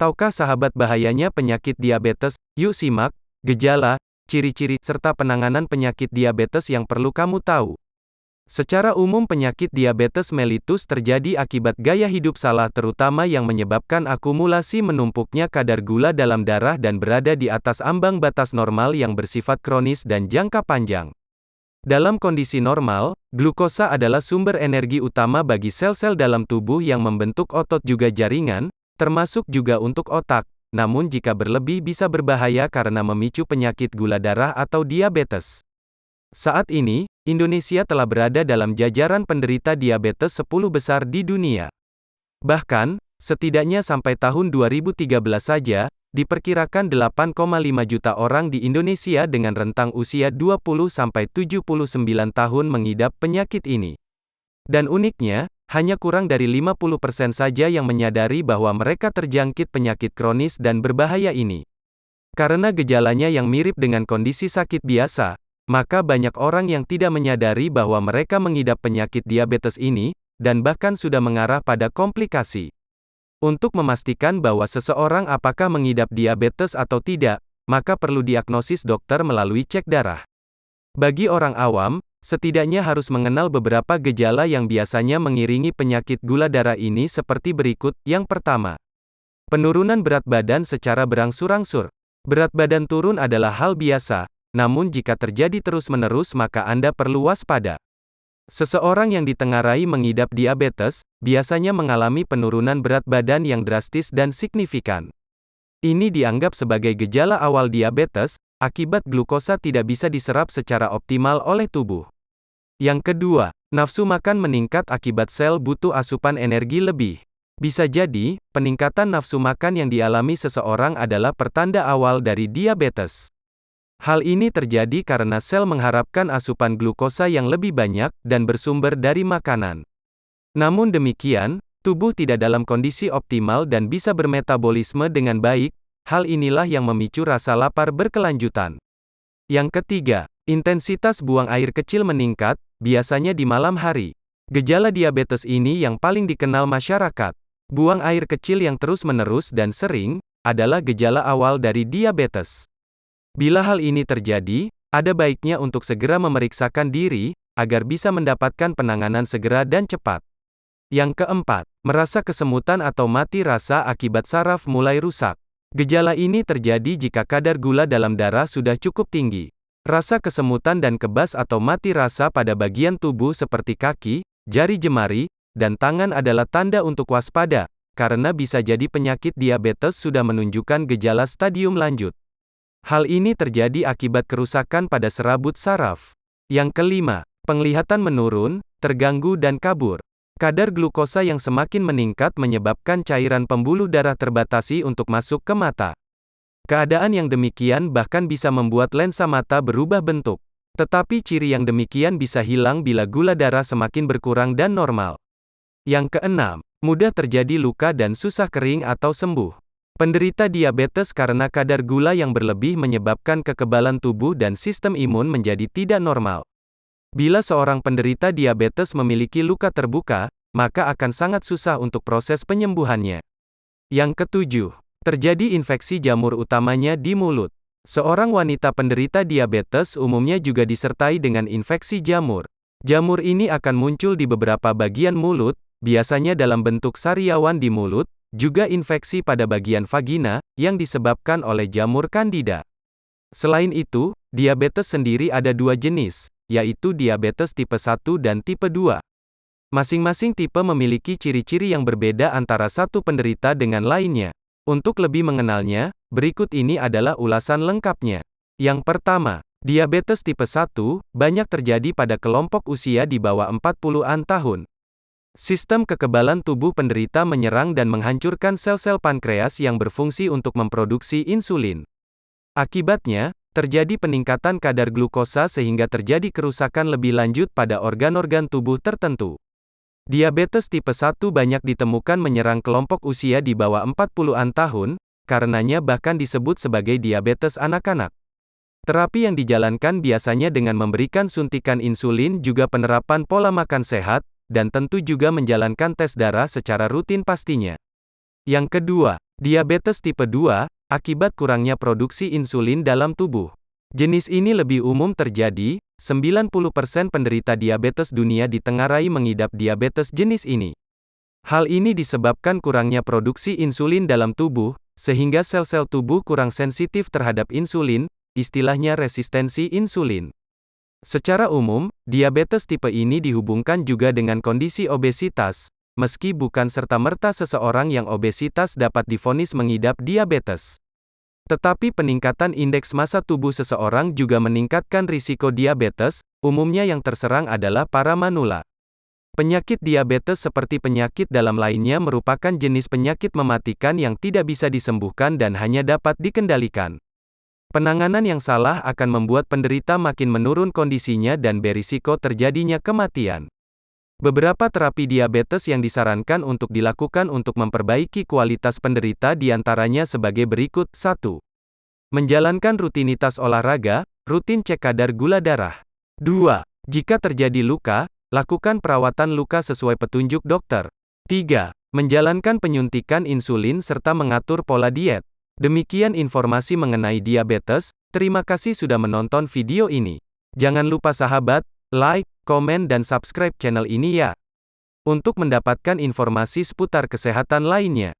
Tahukah sahabat bahayanya penyakit diabetes? Yuk simak, gejala, ciri-ciri, serta penanganan penyakit diabetes yang perlu kamu tahu. Secara umum penyakit diabetes mellitus terjadi akibat gaya hidup salah terutama yang menyebabkan akumulasi menumpuknya kadar gula dalam darah dan berada di atas ambang batas normal yang bersifat kronis dan jangka panjang. Dalam kondisi normal, glukosa adalah sumber energi utama bagi sel-sel dalam tubuh yang membentuk otot juga jaringan, termasuk juga untuk otak. Namun jika berlebih bisa berbahaya karena memicu penyakit gula darah atau diabetes. Saat ini, Indonesia telah berada dalam jajaran penderita diabetes 10 besar di dunia. Bahkan, setidaknya sampai tahun 2013 saja, diperkirakan 8,5 juta orang di Indonesia dengan rentang usia 20-79 tahun mengidap penyakit ini. Dan uniknya, hanya kurang dari 50% saja yang menyadari bahwa mereka terjangkit penyakit kronis dan berbahaya ini. Karena gejalanya yang mirip dengan kondisi sakit biasa, maka banyak orang yang tidak menyadari bahwa mereka mengidap penyakit diabetes ini, dan bahkan sudah mengarah pada komplikasi. Untuk memastikan bahwa seseorang apakah mengidap diabetes atau tidak, maka perlu diagnosis dokter melalui cek darah. Bagi orang awam, setidaknya harus mengenal beberapa gejala yang biasanya mengiringi penyakit gula darah ini seperti berikut. Yang pertama, penurunan berat badan secara berangsur-angsur. Berat badan turun adalah hal biasa, namun jika terjadi terus-menerus maka Anda perlu waspada. Seseorang yang ditengarai mengidap diabetes, biasanya mengalami penurunan berat badan yang drastis dan signifikan. Ini dianggap sebagai gejala awal diabetes, akibat glukosa tidak bisa diserap secara optimal oleh tubuh. Yang kedua, nafsu makan meningkat akibat sel butuh asupan energi lebih. Bisa jadi, peningkatan nafsu makan yang dialami seseorang adalah pertanda awal dari diabetes. Hal ini terjadi karena sel mengharapkan asupan glukosa yang lebih banyak, dan bersumber dari makanan. Namun demikian, tubuh tidak dalam kondisi optimal dan bisa bermetabolisme dengan baik, hal inilah yang memicu rasa lapar berkelanjutan. Yang ketiga, intensitas buang air kecil meningkat, biasanya di malam hari. Gejala diabetes ini yang paling dikenal masyarakat. Buang air kecil yang terus-menerus dan sering, adalah gejala awal dari diabetes. Bila hal ini terjadi, ada baiknya untuk segera memeriksakan diri, agar bisa mendapatkan penanganan segera dan cepat. Yang keempat, merasa kesemutan atau mati rasa akibat saraf mulai rusak. Gejala ini terjadi jika kadar gula dalam darah sudah cukup tinggi. Rasa kesemutan dan kebas atau mati rasa pada bagian tubuh seperti kaki, jari jemari, dan tangan adalah tanda untuk waspada, karena bisa jadi penyakit diabetes sudah menunjukkan gejala stadium lanjut. Hal ini terjadi akibat kerusakan pada serabut saraf. Yang kelima, penglihatan menurun, terganggu dan kabur. Kadar glukosa yang semakin meningkat menyebabkan cairan pembuluh darah terbatasi untuk masuk ke mata. Keadaan yang demikian bahkan bisa membuat lensa mata berubah bentuk. Tetapi ciri yang demikian bisa hilang bila gula darah semakin berkurang dan normal. Yang keenam, mudah terjadi luka dan susah kering atau sembuh. Penderita diabetes karena kadar gula yang berlebih menyebabkan kekebalan tubuh dan sistem imun menjadi tidak normal. Bila seorang penderita diabetes memiliki luka terbuka, maka akan sangat susah untuk proses penyembuhannya. Yang ketujuh, terjadi infeksi jamur utamanya di mulut. Seorang wanita penderita diabetes umumnya juga disertai dengan infeksi jamur. Jamur ini akan muncul di beberapa bagian mulut, biasanya dalam bentuk sariawan di mulut, juga infeksi pada bagian vagina, yang disebabkan oleh jamur Candida. Selain itu, diabetes sendiri ada dua jenis, yaitu diabetes tipe 1 dan tipe 2. Masing-masing tipe memiliki ciri-ciri yang berbeda antara satu penderita dengan lainnya. Untuk lebih mengenalnya, berikut ini adalah ulasan lengkapnya. Yang pertama, diabetes tipe 1, banyak terjadi pada kelompok usia di bawah 40-an tahun. Sistem kekebalan tubuh penderita menyerang dan menghancurkan sel-sel pankreas yang berfungsi untuk memproduksi insulin. Akibatnya, terjadi peningkatan kadar glukosa sehingga terjadi kerusakan lebih lanjut pada organ-organ tubuh tertentu. Diabetes tipe 1 banyak ditemukan menyerang kelompok usia di bawah 40-an tahun, karenanya bahkan disebut sebagai diabetes anak-anak. Terapi yang dijalankan biasanya dengan memberikan suntikan insulin juga penerapan pola makan sehat, dan tentu juga menjalankan tes darah secara rutin pastinya. Yang kedua, Diabetes tipe 2, akibat kurangnya produksi insulin dalam tubuh. Jenis ini lebih umum terjadi, 90% penderita diabetes dunia ditengarai mengidap diabetes jenis ini. Hal ini disebabkan kurangnya produksi insulin dalam tubuh, sehingga sel-sel tubuh kurang sensitif terhadap insulin, istilahnya resistensi insulin. Secara umum, diabetes tipe ini dihubungkan juga dengan kondisi obesitas, meski bukan serta-merta seseorang yang obesitas dapat divonis mengidap diabetes. Tetapi peningkatan indeks massa tubuh seseorang juga meningkatkan risiko diabetes, umumnya yang terserang adalah para manula. Penyakit diabetes seperti penyakit dalam lainnya merupakan jenis penyakit mematikan yang tidak bisa disembuhkan dan hanya dapat dikendalikan. Penanganan yang salah akan membuat penderita makin menurun kondisinya dan berisiko terjadinya kematian. Beberapa terapi diabetes yang disarankan untuk dilakukan untuk memperbaiki kualitas penderita diantaranya sebagai berikut. 1. Menjalankan rutinitas olahraga, rutin cek kadar gula darah. 2. Jika terjadi luka, lakukan perawatan luka sesuai petunjuk dokter. 3. Menjalankan penyuntikan insulin serta mengatur pola diet. Demikian informasi mengenai diabetes, terima kasih sudah menonton video ini. Jangan lupa sahabat, like, komen dan subscribe channel ini ya. Untuk mendapatkan informasi seputar kesehatan lainnya.